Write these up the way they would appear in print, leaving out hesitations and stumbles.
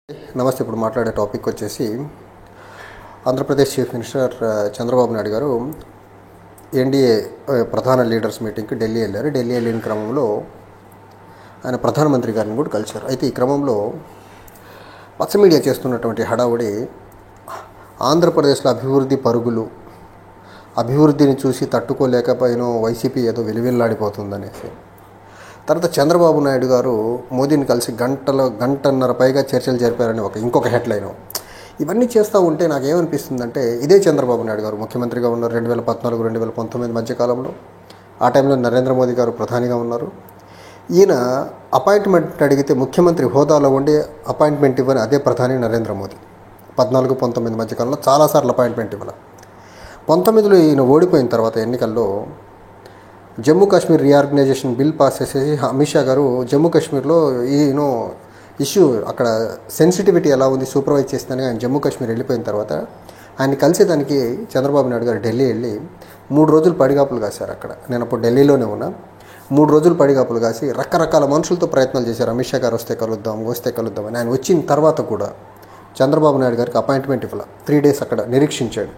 నమస్తే. ఇప్పుడు మాట్లాడే టాపిక్ వచ్చేసి ఆంధ్రప్రదేశ్ చీఫ్ మినిస్టర్ చంద్రబాబు నాయుడు గారు ఎన్డీఏ ప్రధాన లీడర్స్ మీటింగ్కి ఢిల్లీ వెళ్ళారు. ఢిల్లీ వెళ్ళిన క్రమంలో ఆయన ప్రధానమంత్రి గారిని కూడా కలిశారు. అయితే ఈ క్రమంలో పచ్చ మీడియా చేస్తున్నటువంటి హడావుడి ఆంధ్రప్రదేశ్లో అభివృద్ధి పరుగులు, అభివృద్ధిని చూసి తట్టుకోలేకపోయినో వైసీపీ ఏదో వెలువెల్లాడిపోతుందనేసి, తర్వాత చంద్రబాబు నాయుడు గారు మోదీని కలిసి గంటన్నర పైగా చర్చలు జరిపారని ఇంకొక హెడ్లైన్. ఇవన్నీ చేస్తూ ఉంటే నాకేమనిపిస్తుందంటే, ఇదే చంద్రబాబు నాయుడు గారు ముఖ్యమంత్రిగా ఉన్నారు 2014-2019 మధ్యకాలంలో. ఆ టైంలో నరేంద్ర మోదీ గారు ప్రధానిగా ఉన్నారు. ఈయన అపాయింట్మెంట్ అడిగితే ముఖ్యమంత్రి హోదాలో ఉండి అపాయింట్మెంట్ ఇవ్వని అదే ప్రధాని నరేంద్ర మోదీ. 14-19 మధ్యకాలంలో చాలాసార్లు అపాయింట్మెంట్ ఇవ్వాలి. 19లో ఈయన ఓడిపోయిన తర్వాత ఎన్నికల్లో Jammu Kashmir reorganisation bill pass చేసేసి అమిత్ షా గారు జమ్మూ కాశ్మీర్లో ఇష్యూ అక్కడ సెన్సిటివిటీ ఎలా ఉంది సూపర్వైజ్ చేస్తుందని ఆయన జమ్మూ కాశ్మీర్ వెళ్ళిపోయిన తర్వాత ఆయన కలిసేదానికి చంద్రబాబు నాయుడు గారు ఢిల్లీ వెళ్ళి 3 రోజులు పడిగాపులు కాశారు. అక్కడ నేను అప్పుడు ఢిల్లీలోనే ఉన్నా. 3 రోజులు పడిగాపులు కాసి రకరకాల మనుషులతో ప్రయత్నాలు చేశారు. అమిత్ షా గారు వస్తే కలుద్దాం అని. ఆయన వచ్చిన తర్వాత కూడా చంద్రబాబు నాయుడు గారికి అపాయింట్మెంట్ ఇవ్వాలి. 3 డేస్ అక్కడ నిరీక్షించాడు.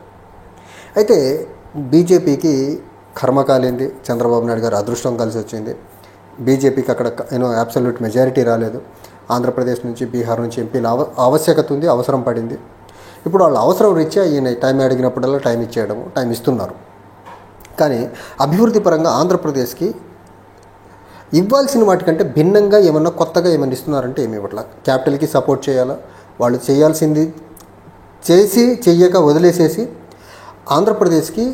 అయితే బీజేపీకి కర్మకాలింది, చంద్రబాబు నాయుడు గారు అదృష్టం కలిసి వచ్చింది. బీజేపీకి అక్కడ అబ్సల్యూట్ మెజారిటీ రాలేదు. ఆంధ్రప్రదేశ్ నుంచి, బీహార్ నుంచి ఎంపీల ఆవశ్యకత ఉంది, అవసరం పడింది. ఇప్పుడు వాళ్ళ అవసరం రీత్యా ఈయన టైం అడిగినప్పుడల్లా టైం ఇస్తున్నారు. కానీ అభివృద్ధి పరంగా ఆంధ్రప్రదేశ్కి ఇవ్వాల్సిన వాటికంటే భిన్నంగా ఏమన్నా కొత్తగా ఏమన్నా ఇస్తున్నారంటే ఏమి ఇవ్వట్లా. క్యాపిటల్కి సపోర్ట్ చేయాలా, వాళ్ళు చేయాల్సింది చెయ్యక వదిలేసేసి ఆంధ్రప్రదేశ్కి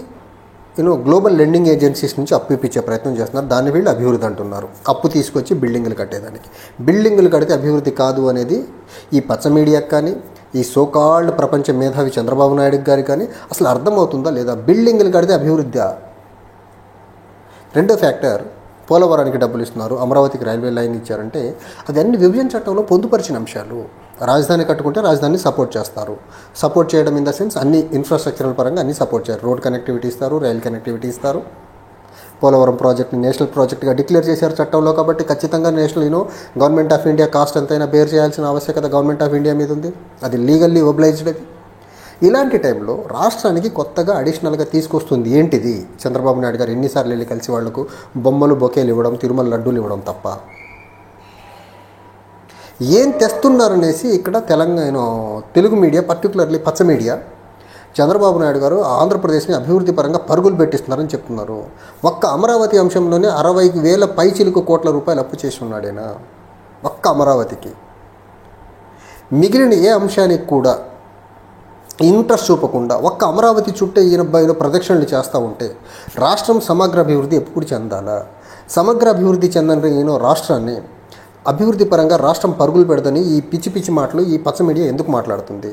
గ్లోబల్ లెండింగ్ ఏజెన్సీస్ నుంచి అప్పు ఇప్పించే ప్రయత్నం చేస్తున్నారు. దాన్ని వీళ్ళు అభివృద్ధి అంటున్నారు. అప్పు తీసుకొచ్చి బిల్డింగులు కట్టేదానికి. బిల్డింగులు కడితే అభివృద్ధి కాదు అనేది ఈ పచ్చ మీడియాకి కానీ, ఈ సోకాల్డ్ ప్రపంచ మేధావి చంద్రబాబు నాయుడు గారికి కానీ అసలు అర్థమవుతుందా లేదా? బిల్డింగులు కడితే అభివృద్ధి. రెండో ఫ్యాక్టర్, పోలవరానికి డబ్బులు ఇస్తున్నారు, అమరావతికి రైల్వే లైన్ ఇచ్చారంటే అది అన్ని విభజన చట్టంలో పొందుపరిచిన అంశాలు. రాజధాని కట్టుకుంటే రాజధానిని సపోర్ట్ చేస్తారు. సపోర్ట్ చేయడం ఇన్ ద సెన్స్ అన్ని ఇన్ఫ్రాస్ట్రక్చరల్ పరంగా అన్ని సపోర్ట్ చేయాలి. రోడ్ కనెక్టివిటీ ఇస్తారు, రైల్ కనెక్టివిటీ ఇస్తారు. పోలవరం ప్రాజెక్ట్ని నేషనల్ ప్రాజెక్ట్గా డిక్లేర్ చేశారు చట్టంలో. కాబట్టి ఖచ్చితంగా గవర్నమెంట్ ఆఫ్ ఇండియా కాస్ట్ ఎంతైనా బేర్ చేయాల్సిన ఆవశ్యకత గవర్నమెంట్ ఆఫ్ ఇండియా మీద ఉంది. అది లీగల్లీ ఒబ్లైజ్డ్. అది ఇలాంటి టైంలో రాష్ట్రానికి కొత్తగా అడిషనల్గా తీసుకొస్తుంది ఏంటిది? చంద్రబాబు నాయుడు గారు ఎన్నిసార్లు వెళ్ళి కలిసి వాళ్లకు బొమ్మలు, బొకేలు ఇవ్వడం, తిరుమల లడ్డూలు ఇవ్వడం తప్ప ఏం తెస్తున్నారనేసి ఇక్కడ తెలుగు మీడియా, పర్టికులర్లీ పచ్చ మీడియా, చంద్రబాబు నాయుడు గారు ఆంధ్రప్రదేశ్ని అభివృద్ధి పరంగా పరుగులు పెట్టిస్తున్నారని చెప్తున్నారు. ఒక్క అమరావతి అంశంలోనే 60,000 పైచిలుకు కోట్ల రూపాయలు అప్పు చేసి ఉన్నాడైనా ఒక్క అమరావతికి. మిగిలిన ఏ అంశానికి కూడా ఇంట్రెస్ట్ చూపకుండా ఒక్క అమరావతి చుట్టే ఈయన ప్రదక్షిణలు చేస్తూ ఉంటే రాష్ట్రం సమగ్ర అభివృద్ధి ఎప్పుడు చెందాలా? సమగ్ర అభివృద్ధి చెందని రాష్ట్రాన్ని అభివృద్ధి పరంగా రాష్ట్రం పరుగులు పెడదని ఈ పిచ్చి మాటలు ఈ పచ్చ మీడియా ఎందుకు మాట్లాడుతుంది?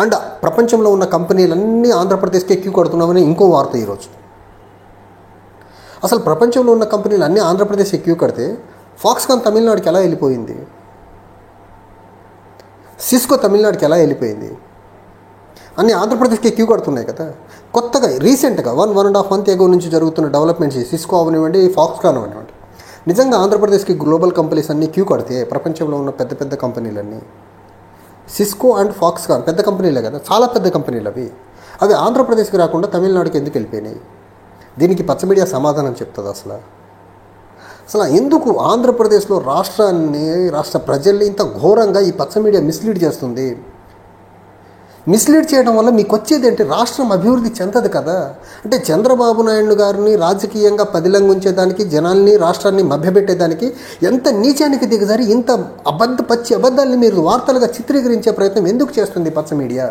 అండ్ ప్రపంచంలో ఉన్న కంపెనీలన్నీ ఆంధ్రప్రదేశ్కి క్యూ కడుతున్నామని ఇంకో వార్త ఈరోజు. అసలు ప్రపంచంలో ఉన్న కంపెనీలు అన్నీ ఆంధ్రప్రదేశ్కి క్యూ కడితే ఫాక్స్కాన్ తమిళనాడుకి ఎలా వెళ్ళిపోయింది? సిస్కో తమిళనాడుకి ఎలా వెళ్ళిపోయింది? అన్నీ ఆంధ్రప్రదేశ్కి క్యూ కడుతున్నాయి కదా. కొత్తగా రీసెంట్గా 1.5 month ago నుంచి జరుగుతున్న డెవలప్మెంట్స్ సిస్కో అవనివ్వండి, ఫాక్స్కాన్ అవనివ్వండి, నిజంగా ఆంధ్రప్రదేశ్కి గ్లోబల్ కంపెనీస్ అన్నీ క్యూ కడితే ప్రపంచంలో ఉన్న పెద్ద కంపెనీలన్నీ, సిస్కో అండ్ ఫాక్స్కాన్ పెద్ద కంపెనీలే కదా, చాలా పెద్ద కంపెనీలు అవి ఆంధ్రప్రదేశ్కి రాకుండా తమిళనాడుకి ఎందుకు వెళ్ళిపోయినాయి? దీనికి పచ్చ మీడియా సమాధానం చెప్తుంది. అసలు ఎందుకు ఆంధ్రప్రదేశ్లో రాష్ట్ర ప్రజల్ని ఇంత ఘోరంగా ఈ పచ్చ మీడియా మిస్లీడ్ చేస్తుంది? మిస్లీడ్ చేయడం వల్ల మీకు వచ్చేది ఏంటి? రాష్ట్రం అభివృద్ధి చెందదు కదా. అంటే చంద్రబాబు నాయుడు గారిని రాజకీయంగా పదిలంగా ఉంచేదానికి, జనాల్ని, రాష్ట్రాన్ని మభ్యపెట్టేదానికి ఎంత నీచానికి దిగజారి ఇంత పచ్చి అబద్ధాలని మీరు వార్తలుగా చిత్రీకరించే ప్రయత్నం ఎందుకు చేస్తుంది పచ్చ మీడియా?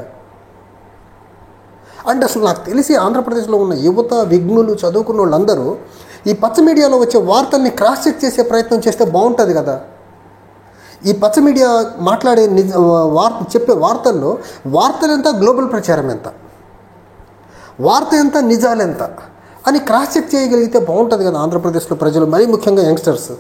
అంటే అసలు నాకు తెలిసి ఆంధ్రప్రదేశ్లో ఉన్న యువత, విఘ్నులు, చదువుకున్న వాళ్ళందరూ ఈ పచ్చ మీడియాలో వచ్చే వార్తల్ని క్రాస్ చెక్ చేసే ప్రయత్నం చేస్తే బాగుంటుంది కదా. ఈ పచ్చ మీడియా మాట్లాడే చెప్పే వార్తలు ఎంత, గ్లోబల్ ప్రచారం ఎంత, వార్త ఎంత, నిజాలు ఎంత అని క్రాస్ చెక్ చేయగలిగితే బాగుంటుంది కదా. ఆంధ్రప్రదేశ్లో ప్రజలు, మరీ ముఖ్యంగా యంగ్స్టర్స్,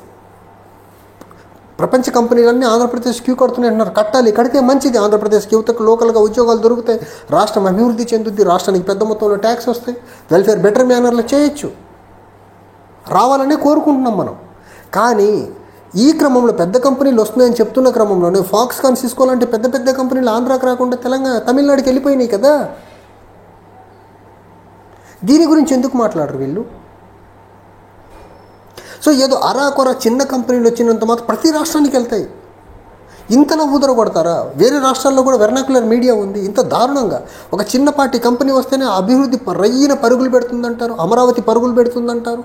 ప్రపంచ కంపెనీలన్నీ ఆంధ్రప్రదేశ్ క్యూ కడుతున్నాయి అంటున్నారు. కట్టాలి, కడితే మంచిది. ఆంధ్రప్రదేశ్కి యువతకు లోకల్గా ఉద్యోగాలు దొరుకుతాయి, రాష్ట్రం అభివృద్ధి చెందుద్ది, రాష్ట్రానికి పెద్ద మొత్తంలో ట్యాక్స్ వస్తాయి, వెల్ఫేర్ బెటర్ మేనర్లో చేయొచ్చు, రావాలనే కోరుకుంటున్నాం మనం. కానీ ఈ క్రమంలో పెద్ద కంపెనీలు వస్తున్నాయని చెప్తున్న క్రమంలోనే ఫాక్స్కాన్, సిస్కో లాంటి పెద్ద పెద్ద కంపెనీలు ఆంధ్రాకి రాకుండా తమిళనాడుకి వెళ్ళిపోయినాయి కదా. దీని గురించి ఎందుకు మాట్లాడరు వీళ్ళు? సో ఏదో అరాకొర చిన్న కంపెనీలు వచ్చినంత మాత్రం ప్రతి రాష్ట్రానికి వెళ్తాయి. ఇంతలా ఊదర కొడతారా? వేరే రాష్ట్రాల్లో కూడా వెర్నాకులర్ మీడియా ఉంది. ఇంత దారుణంగా ఒక చిన్నపాటి కంపెనీ వస్తేనే అభివృద్ధి రయ్యిన పరుగులు పెడుతుందంటారు, అమరావతి పరుగులు పెడుతుందంటారు.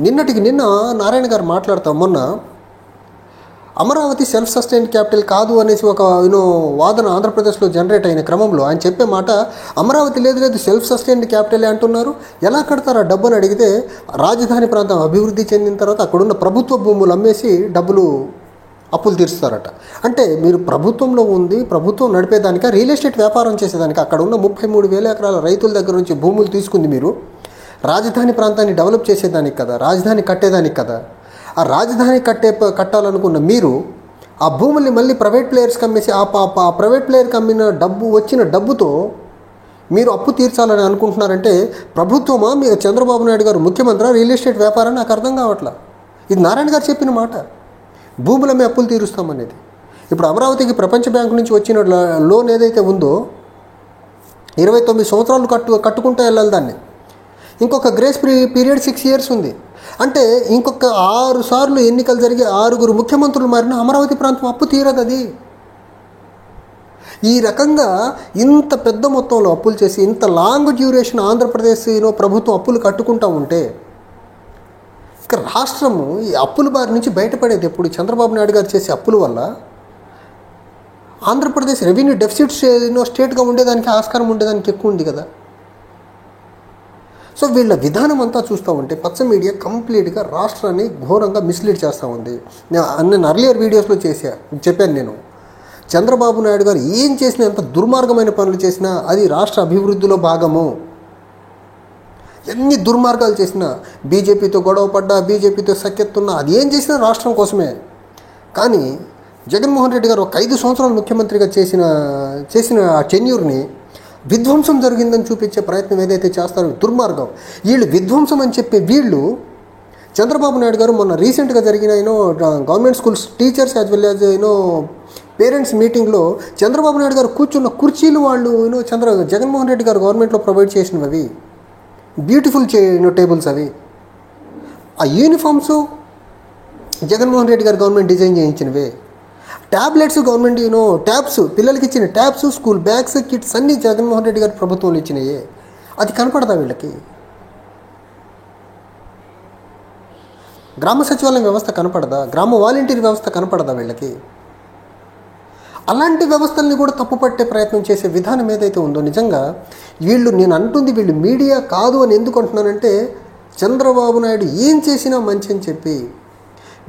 నిన్నటికి నిన్న నారాయణ గారు మాట్లాడతాం, మొన్న అమరావతి సెల్ఫ్ సస్టైన్డ్ క్యాపిటల్ కాదు అనేసి ఒక వాదన ఆంధ్రప్రదేశ్లో జనరేట్ అయిన క్రమంలో ఆయన చెప్పే మాట, అమరావతి లేదు సెల్ఫ్ సస్టైన్డ్ క్యాపిటలే అంటున్నారు, ఎలా కడతారు ఆ డబ్బు అని అడిగితే, రాజధాని ప్రాంతం అభివృద్ధి చెందిన తర్వాత అక్కడున్న ప్రభుత్వ భూములు అమ్మేసి అప్పులు తీరుస్తారట. అంటే మీరు ప్రభుత్వంలో ఉంది, ప్రభుత్వం నడిపేదానిక, రియల్ ఎస్టేట్ వ్యాపారం చేసేదానికి అక్కడ ఉన్న 33,000 ఎకరాల రైతుల దగ్గర నుంచి భూములు తీసుకుంది మీరు రాజధాని ప్రాంతాన్ని డెవలప్ చేసేదానికి కదా, రాజధాని కట్టేదానికి కదా. ఆ రాజధాని కట్టాలనుకున్న మీరు ఆ భూముల్ని మళ్ళీ ప్రైవేట్ ప్లేయర్స్కి అమ్మేసి ఆ ప్రైవేట్ ప్లేయర్కి అమ్మిన వచ్చిన డబ్బుతో మీరు అప్పు తీర్చాలని అనుకుంటున్నారంటే ప్రభుత్వమా, మీరు చంద్రబాబు నాయుడు గారు ముఖ్యమంత్రి, రియల్ ఎస్టేట్ వ్యాపారాన్ని నాకు అర్థం కావట్లా. ఇది నారాయణ గారు చెప్పిన మాట, భూములమే అప్పులు తీరుస్తామనేది. ఇప్పుడు అమరావతికి ప్రపంచ బ్యాంకు నుంచి వచ్చిన లోన్ ఏదైతే ఉందో 29 సంవత్సరాలు కట్టుకుంటూ వెళ్ళాలి దాన్ని. ఇంకొక గ్రేస్ పీరియడ్ 6 years ఉంది. అంటే ఇంకొక 6 సార్లు ఎన్నికలు జరిగి 6 ముఖ్యమంత్రులు మారిన అమరావతి ప్రాంతం అప్పు తీరదు. అది ఈ రకంగా ఇంత పెద్ద మొత్తంలో అప్పులు చేసి ఇంత లాంగ్ డ్యూరేషన్ ఆంధ్రప్రదేశ్లో ప్రభుత్వం అప్పులు కట్టుకుంటూ ఉంటే ఇక రాష్ట్రము ఈ అప్పుల బారి నుంచి బయటపడేది ఎప్పుడు? చంద్రబాబు నాయుడు గారు చేసే అప్పుల వల్ల ఆంధ్రప్రదేశ్ రెవెన్యూ డెఫిసిట్ స్టేట్గా ఉండేదానికి ఆస్కారం ఉండేదానికి ఎక్కువ ఉంది కదా. సో వీళ్ళ విధానం అంతా చూస్తూ ఉంటే పచ్చ మీడియా కంప్లీట్గా రాష్ట్రాన్ని ఘోరంగా మిస్లీడ్ చేస్తూ ఉంది. నేను అర్లియర్ వీడియోస్లో చెప్పాను, నేను చంద్రబాబు నాయుడు గారు ఏం చేసినా, ఎంత దుర్మార్గమైన పనులు చేసినా అది రాష్ట్ర అభివృద్ధిలో భాగము. ఎన్ని దుర్మార్గాలు చేసినా, బీజేపీతో గొడవ పడ్డా, బీజేపీతో సఖ్యత్తున్నా, అది ఏం చేసినా రాష్ట్రం కోసమే. కానీ జగన్మోహన్ రెడ్డి గారు ఒక 5 సంవత్సరాలు ముఖ్యమంత్రిగా చేసిన ఆ టెన్యూర్ని విధ్వంసం జరిగిందని చూపించే ప్రయత్నం ఏదైతే చేస్తారో దుర్మార్గం. వీళ్ళు విధ్వంసం అని చెప్పే వీళ్ళు చంద్రబాబు నాయుడు గారు మొన్న రీసెంట్గా జరిగిన government schools teachers as well as parents మీటింగ్లో చంద్రబాబు నాయుడు గారు కూర్చున్న కుర్చీలు వాళ్ళు జగన్మోహన్ రెడ్డి గారు గవర్నమెంట్లో ప్రొవైడ్ చేసినవి బ్యూటిఫుల్ టేబుల్స్ అవి. ఆ యూనిఫామ్స్ జగన్మోహన్ రెడ్డి గారు గవర్నమెంట్ డిజైన్ చేయించినవే. ట్యాబ్లెట్స్ గవర్నమెంట్ ట్యాబ్స్, పిల్లలకి ఇచ్చిన ట్యాబ్స్, స్కూల్ బ్యాగ్స్, కిట్స్ అన్నీ జగన్మోహన్ రెడ్డి గారి ప్రభుత్వంలో ఇచ్చినాయే. అది కనపడదా వీళ్ళకి? గ్రామ సచివాలయం వ్యవస్థ కనపడదా? గ్రామ వాలంటీర్ వ్యవస్థ కనపడదా వీళ్ళకి? అలాంటి వ్యవస్థల్ని కూడా తప్పుపట్టే ప్రయత్నం చేసే విధానం ఏదైతే ఉందో, నిజంగా నేను అంటుంది వీళ్ళు మీడియా కాదు అని ఎందుకు అంటున్నానంటే, చంద్రబాబు నాయుడు ఏం చేసినా మంచి అని చెప్పి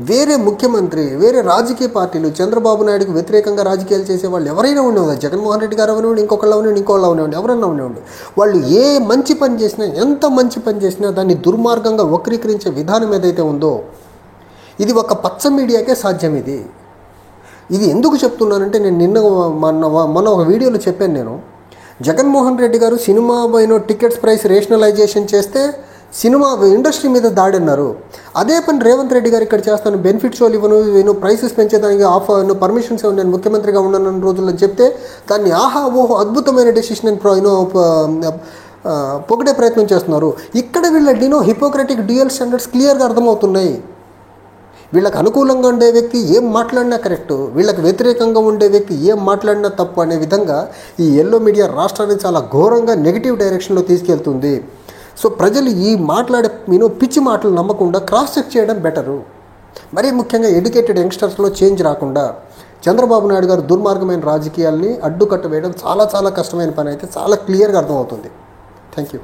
వేరే ముఖ్యమంత్రి, వేరే రాజకీయ పార్టీలు చంద్రబాబు నాయుడుకి వ్యతిరేకంగా రాజకీయాలు చేసే వాళ్ళు ఎవరైనా ఉండేవాళ్ళు, జగన్మోహన్ రెడ్డి గారు అవనివ్వండి, ఇంకొకళ్ళు అవనివ్వండి, ఎవరన్నా ఉండేవాళ్ళు, వాళ్ళు ఏ మంచి పని చేసినా, ఎంత మంచి పని చేసినా దాన్ని దుర్మార్గంగా వక్రీకరించే విధానం ఏదైతే ఉందో, ఇది ఒక పచ్చ మీడియాకే సాధ్యం. ఇది ఎందుకు చెప్తున్నానంటే, నేను మొన్న ఒక వీడియోలో చెప్పాను, నేను జగన్మోహన్ రెడ్డి గారు సినిమా టికెట్స్ ప్రైస్ రేషనలైజేషన్ చేస్తే సినిమా ఇండస్ట్రీ మీద దాడి అన్నారు. అదే పని రేవంత్ రెడ్డి గారు ఇక్కడ చేస్తాను, బెనిఫిట్ షోలు ఇవ్వను, ప్రైసెస్ పెంచేదానికి పర్మిషన్స్ ఇవ్వను, నేను ముఖ్యమంత్రిగా ఉన్నాను రోజుల్లో చెప్తే దాన్ని ఓహో అద్భుతమైన డెసిషన్ అని పొగిడే ప్రయత్నం చేస్తున్నారు. ఇక్కడ వీళ్ళ హిపోక్రటిక్ డ్యూయల్ స్టాండర్డ్స్ క్లియర్గా అర్థమవుతున్నాయి. వీళ్ళకి అనుకూలంగా ఉండే వ్యక్తి ఏం మాట్లాడినా కరెక్టు, వీళ్ళకి వ్యతిరేకంగా ఉండే వ్యక్తి ఏం మాట్లాడినా తప్పు అనే విధంగా ఈ ఎల్లో మీడియా రాష్ట్రాన్ని చాలా ఘోరంగా నెగిటివ్ డైరెక్షన్లో తీసుకెళ్తుంది. సో ప్రజలు ఈ మాట్లాడే పిచ్చి మాటలు నమ్మకుండా క్రాస్ చెక్ చేయడం బెటరు. మరీ ముఖ్యంగా ఎడ్యుకేటెడ్ యంగ్స్టర్స్లో చేంజ్ రాకుండా చంద్రబాబు నాయుడు గారు దుర్మార్గమైన రాజకీయాల్ని అడ్డుకట్ట వేయడం చాలా చాలా కష్టమైన పని అయితే చాలా క్లియర్గా అర్థమవుతుంది. Thank you.